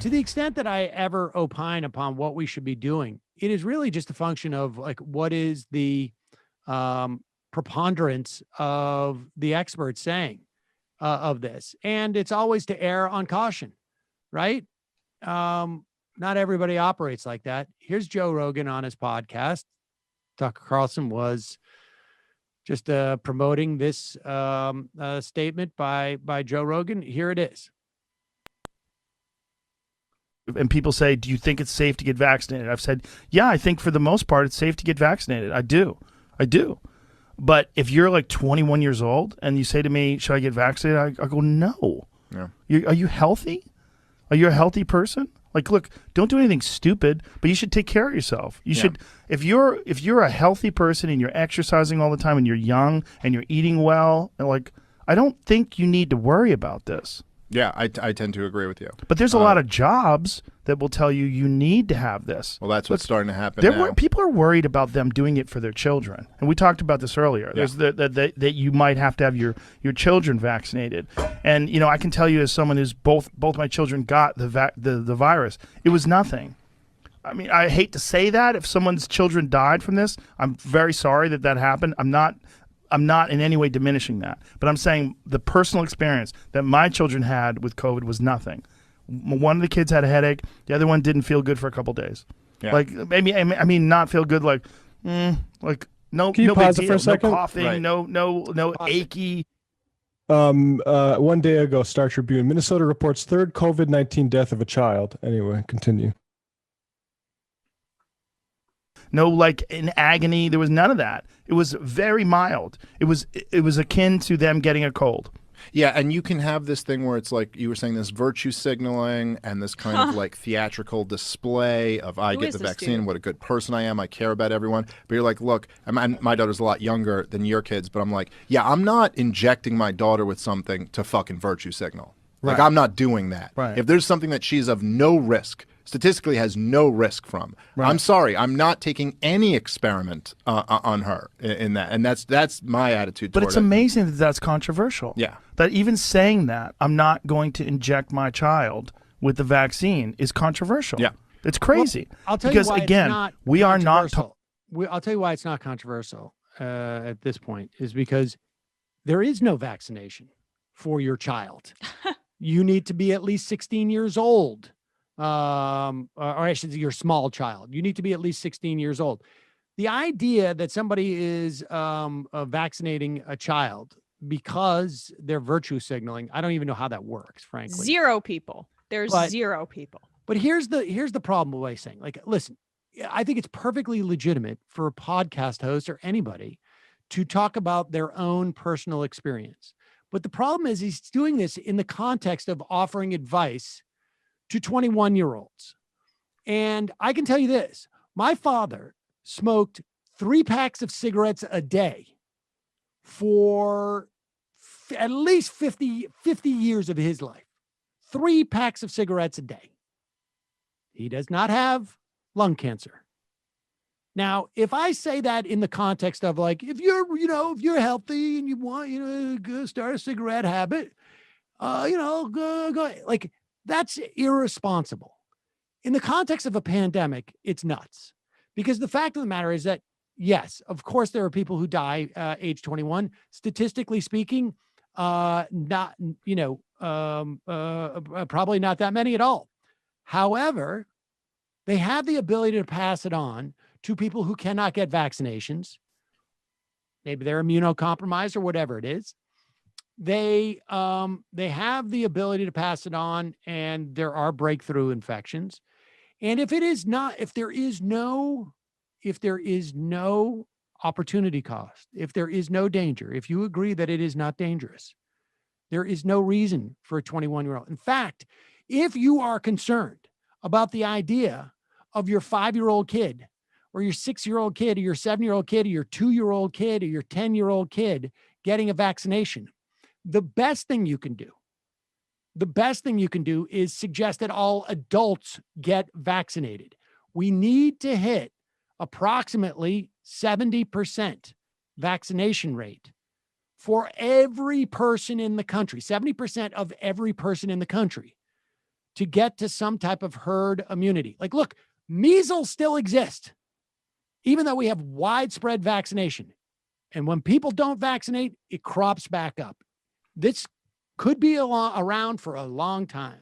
to the extent that I ever opine upon what we should be doing, it is really just a function of like, what is the preponderance of the experts saying of this. And it's always to err on caution, right? Not everybody operates like that. Here's Joe Rogan on his podcast. Tucker Carlson was just promoting this statement by Joe Rogan. Here it is. And people say, do you think it's safe to get vaccinated? I've said, yeah, I think for the most part, it's safe to get vaccinated. I do. But if you're like 21 years old and you say to me, should I get vaccinated? I go, no. Yeah. Are you healthy? Are you a healthy person? Like, look, don't do anything stupid, but you should take care of yourself. You should, if you're a healthy person and you're exercising all the time and you're young and you're eating well, and like, I don't think you need to worry about this. Yeah, I tend to agree with you. But there's a lot of jobs that will tell you need to have this. Well, that's what's starting to happen now. People are worried about them doing it for their children. And we talked about this earlier. Yeah. There's that you might have to have your children vaccinated. And, you know, I can tell you as someone who's both my children got the virus, it was nothing. I mean, I hate to say that. If someone's children died from this, I'm very sorry that happened. I'm not in any way diminishing that, but I'm saying the personal experience that my children had with COVID was nothing. One of the kids had a headache. The other one didn't feel good for a couple of days. Yeah. Like maybe, I mean, not feel good. Like no Can you big pause it deal, for a second? no coughing, Right. no achy. 1 day ago, Star Tribune, Minnesota reports third COVID-19 death of a child. Anyway, continue. No, like in agony. There was none of that. It was very mild. It was akin to them getting a cold. Yeah, and you can have this thing where it's like you were saying, this virtue signaling and this kind of like theatrical display of I get the vaccine, what a good person I am, I care about everyone. But you're like, look, my daughter's a lot younger than your kids, but I'm like, yeah, I'm not injecting my daughter with something to fucking virtue signal. Like, I'm not doing that. Right. If there's something that she's of no risk, statistically has no risk from, I'm sorry, I'm not taking any experiment on her in that. And that's my attitude toward it. But it's amazing that that's controversial. Yeah. That even saying that I'm not going to inject my child with the vaccine is controversial. Yeah. It's crazy. Well, I'll tell because, you why again, it's not we are not. I'll tell you why it's not controversial at this point is because there is no vaccination for your child. You need to be at least 16 years old. Or I should say your small child. You need to be at least 16 years old. The idea that somebody is vaccinating a child because they're virtue signaling, I don't even know how that works, frankly. Zero people. There's zero people. But here's the problem with saying, like, listen, I think it's perfectly legitimate for a podcast host or anybody to talk about their own personal experience. But the problem is he's doing this in the context of offering advice to 21-year-olds. And I can tell you this, my father smoked 3 packs of cigarettes a day for at least 50 years of his life. 3 packs of cigarettes a day. He does not have lung cancer. Now, if I say that in the context of like, if you're healthy and you want, go start a cigarette habit, go, like, that's irresponsible. In the context of a pandemic, it's nuts. Because the fact of the matter is that, yes, of course, there are people who die age 21. Statistically speaking, probably not that many at all. However, they have the ability to pass it on to people who cannot get vaccinations. Maybe they're immunocompromised or whatever it is. They have the ability to pass it on, and there are breakthrough infections. And if there is no opportunity cost, if there is no danger, if you agree that it is not dangerous, there is no reason for a 21-year-old. In fact, if you are concerned about the idea of your 5-year-old kid or your 6-year-old kid or your 7-year-old kid or your 2-year-old kid or your 10-year-old kid getting a vaccination, the best thing you can do is suggest that all adults get vaccinated. We need to hit approximately 70% vaccination rate for every person in the country, 70% of every person in the country, to get to some type of herd immunity. Like, look, measles still exist, even though we have widespread vaccination. And when people don't vaccinate, it crops back up. This could be around for a long time.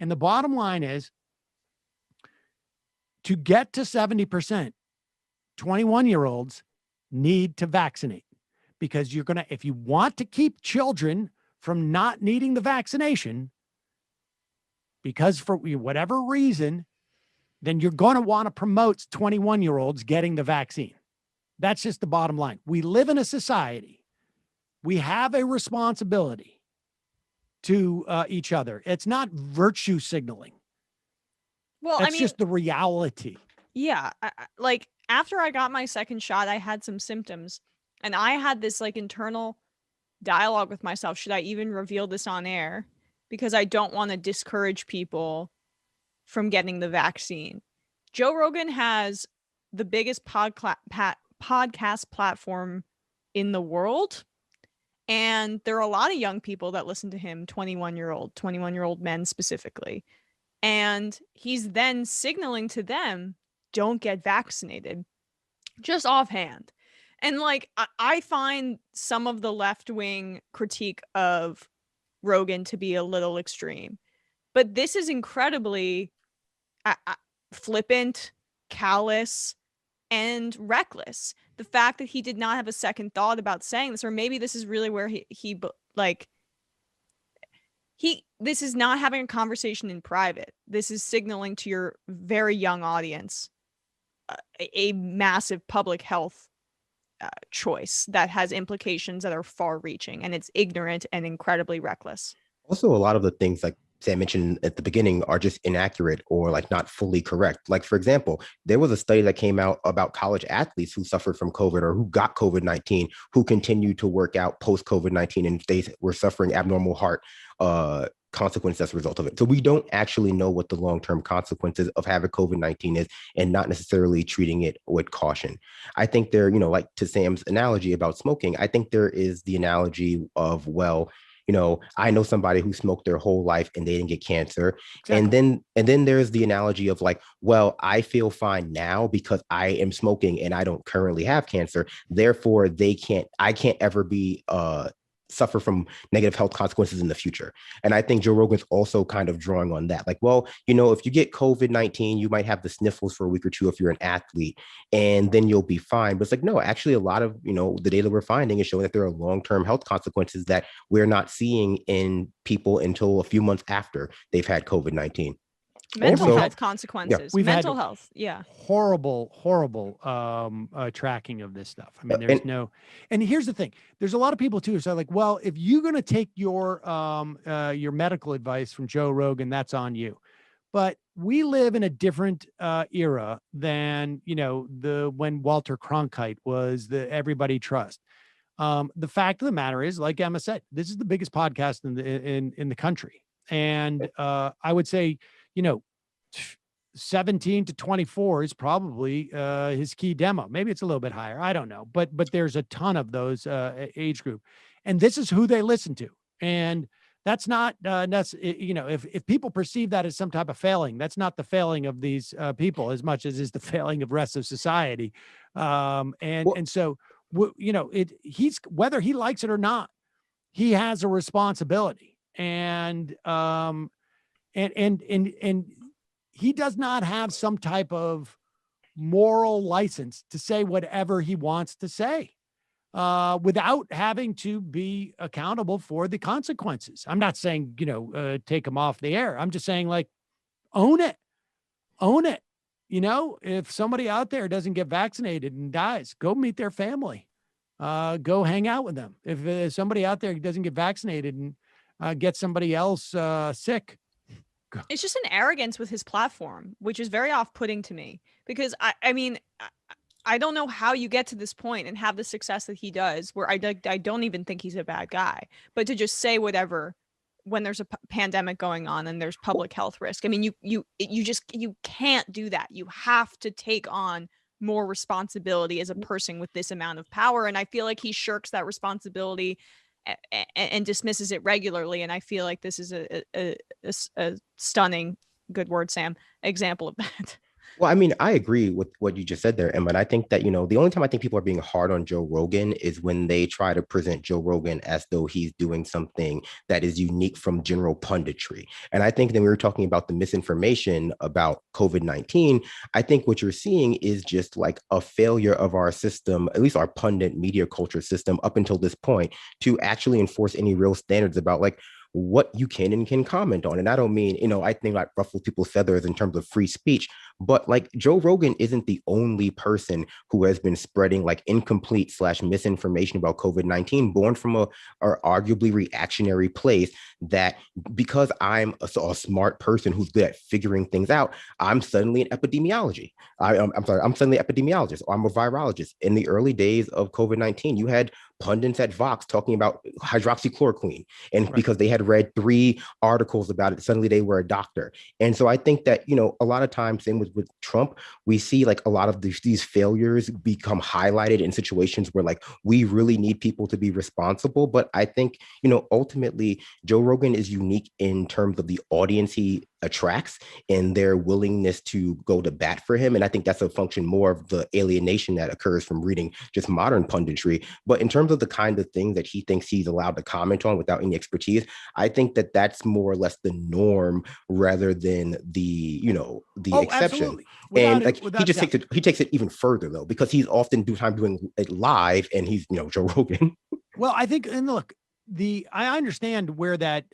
And the bottom line is, to get to 70%, 21-year-olds need to vaccinate, because you're going to, if you want to keep children from not needing the vaccination, because for whatever reason, then you're going to want to promote 21-year-olds getting the vaccine. That's just the bottom line. We live in a society. We have a responsibility to each other. It's not virtue signaling. Well, That's just the reality. Yeah. Like, after I got my second shot, I had some symptoms, and I had this like internal dialogue with myself. Should I even reveal this on air? Because I don't want to discourage people from getting the vaccine. Joe Rogan has the biggest podcast platform in the world. And there are a lot of young people that listen to him, 21-year-old men specifically. And he's then signaling to them, don't get vaccinated, just offhand. And like, I find some of the left-wing critique of Rogan to be a little extreme, but this is incredibly flippant, callous, and reckless. The fact that he did not have a second thought about saying this, or maybe this is really where this is not having a conversation in private. This is signaling to your very young audience a massive public health choice that has implications that are far-reaching, and it's ignorant and incredibly reckless. Also, a lot of the things like Sam mentioned at the beginning are just inaccurate or like not fully correct. Like, for example, there was a study that came out about college athletes who suffered from COVID or who got COVID-19, who continued to work out post-COVID-19, and they were suffering abnormal heart consequences as a result of it. So we don't actually know what the long-term consequences of having COVID-19 is, and not necessarily treating it with caution. I think there, like to Sam's analogy about smoking, I think there is the analogy of, well, I know somebody who smoked their whole life and they didn't get cancer. Exactly. And then there's the analogy of like, well, I feel fine now because I am smoking and I don't currently have cancer. Therefore, I can't ever be suffer from negative health consequences in the future. And I think Joe Rogan's also kind of drawing on that. Like, well, if you get COVID-19, you might have the sniffles for a week or two if you're an athlete, and then you'll be fine. But it's like, no, actually a lot of, the data we're finding is showing that there are long-term health consequences that we're not seeing in people until a few months after they've had COVID-19. Mental health consequences. Yeah, we've mental had health. Yeah. Horrible tracking of this stuff. I mean, and here's the thing. There's a lot of people too who say like, well, if you're going to take your medical advice from Joe Rogan, that's on you. But we live in a different era than, when Walter Cronkite was the everybody trust. The fact of the matter is, like Emma said, this is the biggest podcast in the country. And I would say, 17 to 24 is probably his key demo. Maybe it's a little bit higher. I don't know. But there's a ton of those age group. And this is who they listen to. And that's not, if people perceive that as some type of failing, that's not the failing of these people as much as is the failing of rest of society. And so, he's, whether he likes it or not, he has a responsibility. And he does not have some type of moral license to say whatever he wants to say without having to be accountable for the consequences. I'm not saying, take him off the air. I'm just saying, like, own it. If somebody out there doesn't get vaccinated and dies, go meet their family. Go hang out with them. If somebody out there doesn't get vaccinated and get somebody else sick, it's just an arrogance with his platform, which is very off-putting to me, because I don't know how you get to this point and have the success that he does, where I don't even think he's a bad guy, but to just say whatever when there's a pandemic going on and there's public health risk. I mean, you can't do that. You have to take on more responsibility as a person with this amount of power. And I feel like he shirks that responsibility and dismisses it regularly. And I feel like this is a stunning, good word, Sam, example of that. Well, I mean, I agree with what you just said there, Emma. And I think that, the only time I think people are being hard on Joe Rogan is when they try to present Joe Rogan as though he's doing something that is unique from general punditry. And I think that we were talking about the misinformation about COVID-19. I think what you're seeing is just like a failure of our system, at least our pundit media culture system up until this point, to actually enforce any real standards about like what you can and can comment on. And I don't mean, I think like ruffle people's feathers in terms of free speech, but like Joe Rogan isn't the only person who has been spreading like incomplete / misinformation about COVID-19, born from a arguably reactionary place that because I'm a smart person who's good at figuring things out, I'm suddenly an epidemiology. I'm suddenly an epidemiologist, or I'm a virologist. In the early days of COVID-19, you had pundits at Vox talking about hydroxychloroquine. And because they had read 3 articles about it, suddenly they were a doctor. And so I think that, a lot of times, same with Trump, we see like a lot of these failures become highlighted in situations where like we really need people to be responsible. But I think, ultimately, Joe Rogan is unique in terms of the audience he attracts and their willingness to go to bat for him. And I think that's a function more of the alienation that occurs from reading just modern punditry. But in terms of the kind of things that he thinks he's allowed to comment on without any expertise, I think that that's more or less the norm rather than the exception. Absolutely. And he takes it even further though, because he's often doing it live, and he's Joe Rogan. Well, I think, and look, I understand where that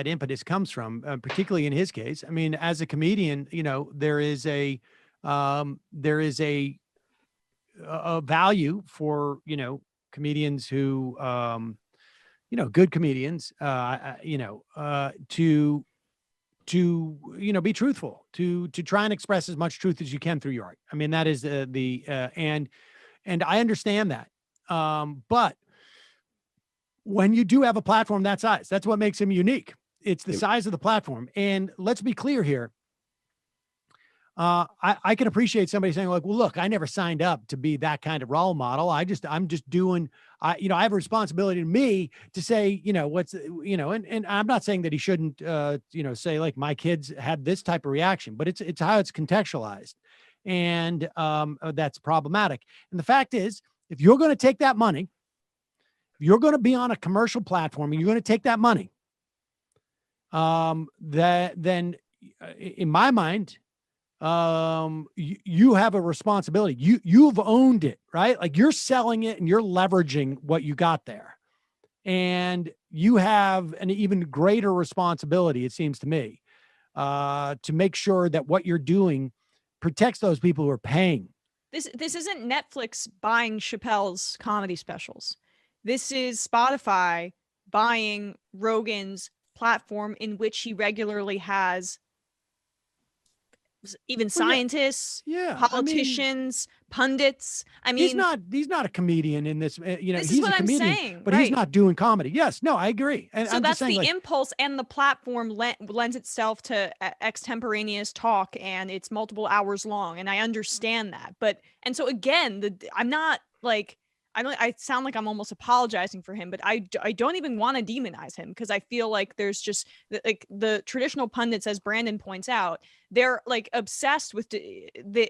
impetus comes from, particularly in his case. I mean, as a comedian, there is a value for comedians who good comedians to be truthful, to try and express as much truth as you can through your art. I mean, that is and I understand that, but when you do have a platform that size, that's what makes him unique. It's the size of the platform. And let's be clear here. I can appreciate somebody saying like, well, look, I never signed up to be that kind of role model. I'm just doing, I have a responsibility to me to say, and I'm not saying that he shouldn't, say like my kids had this type of reaction, but it's how it's contextualized. And that's problematic. And the fact is, if you're going to take that money, you're going to be on a commercial platform and you're going to take that money, then in my mind, you have a responsibility. You've owned it, right? Like you're selling it and you're leveraging what you got there. And you have an even greater responsibility, it seems to me, to make sure that what you're doing protects those people who are paying. This isn't Netflix buying Chappelle's comedy specials. This is Spotify buying Rogan's platform, in which he regularly has even scientists, politicians, pundits. I mean, he's not a comedian in this. This he's is what a comedian, I'm saying, but he's not doing comedy. Yes, no, I agree. And so I'm that's just saying, the impulse, and the platform lends itself to extemporaneous talk, and it's multiple hours long, and I understand that. But and so again, I'm not like. I sound like I'm almost apologizing for him, but I don't even want to demonize him, because I feel like there's just like the traditional pundits, as Brandon points out, they're like obsessed with they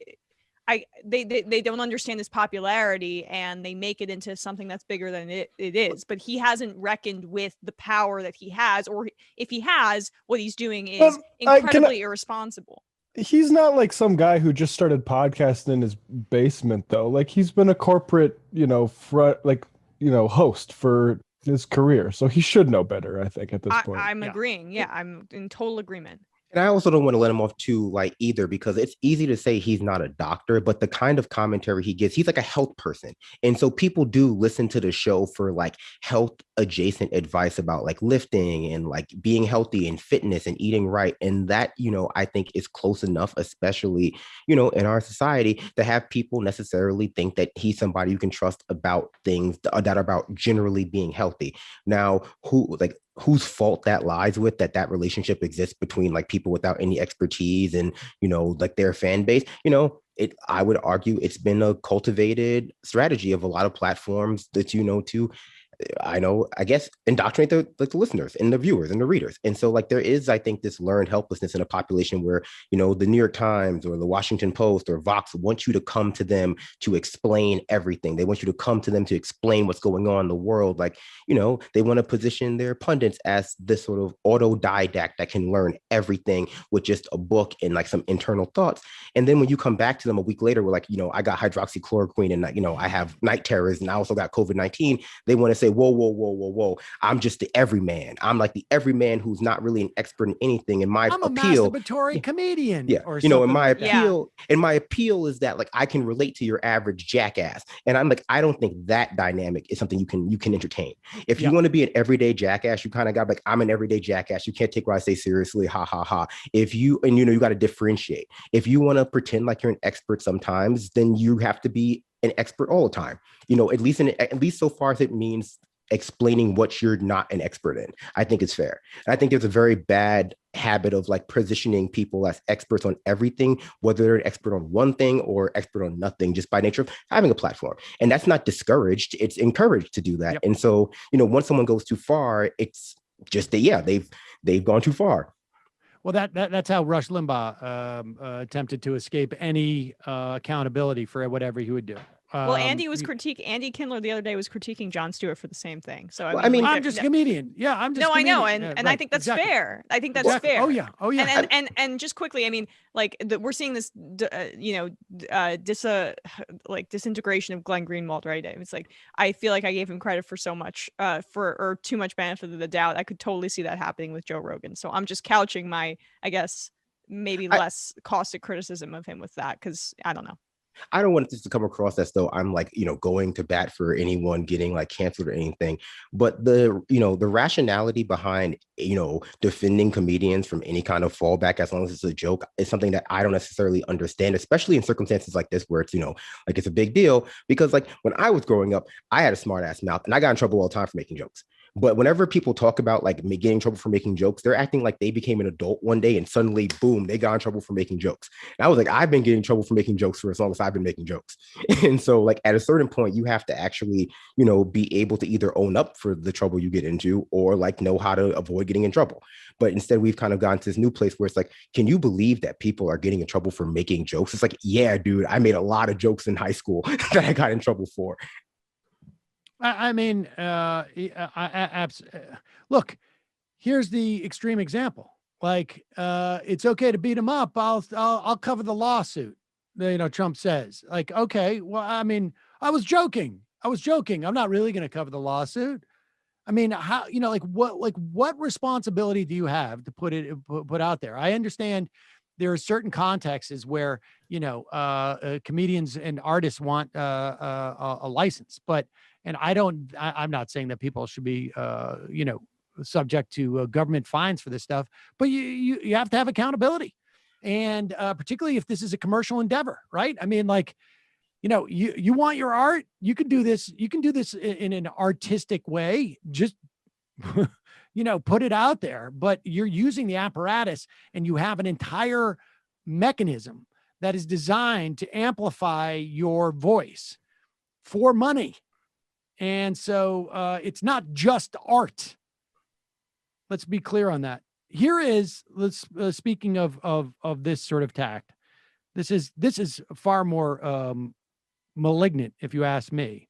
don't understand his popularity, and they make it into something that's bigger than it is. But he hasn't reckoned with the power that he has, or if he has, what he's doing is incredibly irresponsible. He's not like some guy who just started podcasting in his basement, though. Like he's been a corporate, host for his career, so he should know better, I think, at this point. I'm agreeing. Yeah, I'm in total agreement. And I also don't want to let him off too light either, because it's easy to say he's not a doctor, but the kind of commentary he gives, he's like a health person. And so people do listen to the show for like health adjacent advice about like lifting and like being healthy and fitness and eating right. And that, I think is close enough, especially, in our society, to have people necessarily think that he's somebody you can trust about things that are about generally being healthy. Now, whose fault that lies with that relationship exists between like people without any expertise and, like their fan base, I would argue it's been a cultivated strategy of a lot of platforms that, to I guess indoctrinate the listeners and the viewers and the readers. And so like there is, I think, this learned helplessness in a population where, the New York Times or the Washington Post or Vox want you to come to them to explain everything. They want you to come to them to explain what's going on in the world. Like, they want to position their pundits as this sort of autodidact that can learn everything with just a book and like some internal thoughts. And then when you come back to them a week later, we're like, I got hydroxychloroquine and I have night terrors and I also got COVID-19. They want to say, whoa, I'm just the everyman. I'm like the everyman who's not really an expert in anything. And I'm a masturbatory comedian. Yeah, or and my appeal is that like I can relate to your average jackass. And I'm like, I don't think that dynamic is something you can entertain. If you want to be an everyday jackass, you kind of got like, I'm an everyday jackass. You can't take what I say seriously. Ha ha ha. If you got to differentiate. If you want to pretend like you're an expert sometimes, then you have to be an expert all the time. At least so far as it means explaining what you're not an expert in. I think it's fair. And I think there's a very bad habit of like positioning people as experts on everything, whether they're an expert on one thing or expert on nothing, just by nature of having a platform. And that's not discouraged. It's encouraged to do that. Yep. And so, once someone goes too far, it's just that, they've gone too far. Well, that's how Rush Limbaugh attempted to escape any accountability for whatever he would do. Well, Andy Kindler the other day was critiquing Jon Stewart for the same thing. So I'm just a comedian. Yeah, I'm just. No, I know, and right, I think that's fair. I think that's fair. Oh yeah. And just quickly, we're seeing this, disintegration of Glenn Greenwald, right? It's like I feel like I gave him credit for so much, or too much benefit of the doubt. I could totally see that happening with Joe Rogan. So I'm just couching my, I guess, maybe less caustic criticism of him with that, because I don't know. I don't want this to come across as though I'm like, going to bat for anyone getting like canceled or anything. But the rationality behind, defending comedians from any kind of fallback, as long as it's a joke, is something that I don't necessarily understand, especially in circumstances like this where it's, like it's a big deal. Because like when I was growing up, I had a smart ass mouth and I got in trouble all the time for making jokes. But whenever people talk about like me getting in trouble for making jokes, they're acting like they became an adult one day and suddenly, boom, they got in trouble for making jokes. And I was like, I've been getting in trouble for making jokes for as long as I've been making jokes. And so like at a certain point, you have to actually, be able to either own up for the trouble you get into or like know how to avoid getting in trouble. But instead, we've kind of gone to this new place where it's like, can you believe that people are getting in trouble for making jokes? It's like, yeah, dude, I made a lot of jokes in high school that I got in trouble for. Look, here's the extreme example. Like, it's okay to beat him up. I'll cover the lawsuit. Trump says, like, okay, well, I was joking. I'm not really going to cover the lawsuit. How, what responsibility do you have to put out there? I understand there are certain contexts where, comedians and artists want a license, and I'm not saying that people should be, subject to government fines for this stuff, but you have to have accountability. And particularly if this is a commercial endeavor, right? You want your art, you can do this in an artistic way, just, put it out there, but you're using the apparatus and you have an entire mechanism that is designed to amplify your voice for money. And so it's not just art. Let's be clear on that. Here is, speaking of this sort of tact, this is far more malignant, if you ask me.